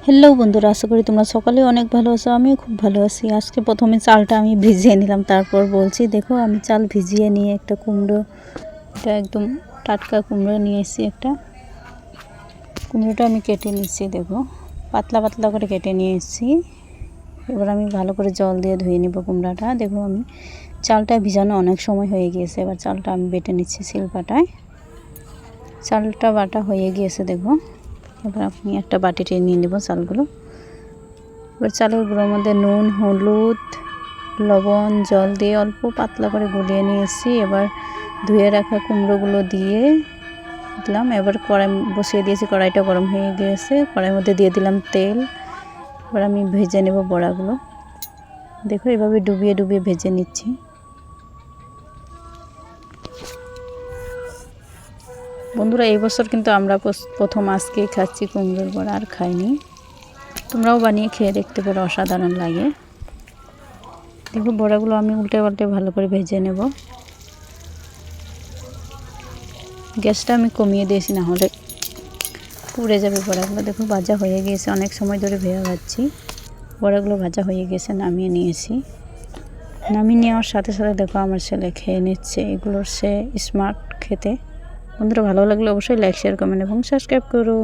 Hello বন্ধুরা, আশা করি তোমরা সকালে অনেক ভালো আছো। আমিও খুব ভালো আছি। আজকে প্রথমে চালটা আমি ভিজিয়ে নিলাম, তারপর বলছি। দেখো আমি চাল ভিজিয়ে নিয়ে একটা কুমড়ো, এটা একদম টাটকা কুমড়ো নিয়ে এসেছি। একটা কুমড়োটা আমি কেটে নিচ্ছি, দেখো পাতলা পাতলা করে কেটে নিয়ে এসেছি। এবার আমি ভালো করে জল দিয়ে ধুয়ে নেব কুমড়োটা। দেখো আমি চালটা ভিজানো অনেক সময় হয়ে গিয়েছে। এবার চালটা আমি বেটে নিচ্ছি শিলপাটায়। চালটা বাটা হয়ে গিয়েছে দেখো। এবার আমি একটা বাটিতে নিয়ে নেব চালগুলো। এবার চালের গুঁড়োর মধ্যে নুন, হলুদ, লবণ, জল দিয়ে অল্প পাতলা করে গুলিয়ে নিয়েছি। এবার ধুয়ে রাখা কুমড়োগুলো দিয়ে দিলাম। এবার কড়াই বসিয়ে দিয়েছি, কড়াইটা গরম হয়ে গিয়েছে। কড়াইয়ের মধ্যে দিয়ে দিলাম তেল। এবার আমি ভেজে নেব বড়াগুলো। দেখো এভাবে ডুবিয়ে ডুবিয়ে ভেজে নিচ্ছি। বন্ধুরা, এই বছর কিন্তু আমরা প্রথম আজকেই খাচ্ছি কুমড়োর বড়া, আর খাইনি। তোমরাও বানিয়ে খেয়ে দেখতে পারো, অসাধারণ লাগে। দেখো বড়াগুলো আমি উল্টে পাল্টে ভালো করে ভেজে নেব। গ্যাসটা আমি কমিয়ে দিয়েছি, না হলে পুড়ে যাবে বড়াগুলো। দেখো ভাজা হয়ে গিয়েছে, অনেক সময় ধরে ভেজে ভাজছি। বড়াগুলো ভাজা হয়ে গেছে, নামিয়ে নিয়েছি। নামিয়ে নেওয়ার সাথে সাথে দেখো আমার ছেলে খেয়ে নিচ্ছে। এগুলোর সে স্মার্ট খেতে। বন্ধুরা, ভালো লাগলে অবশ্যই লাইক, শেয়ার, কমেন্ট এবং সাবস্ক্রাইব করো।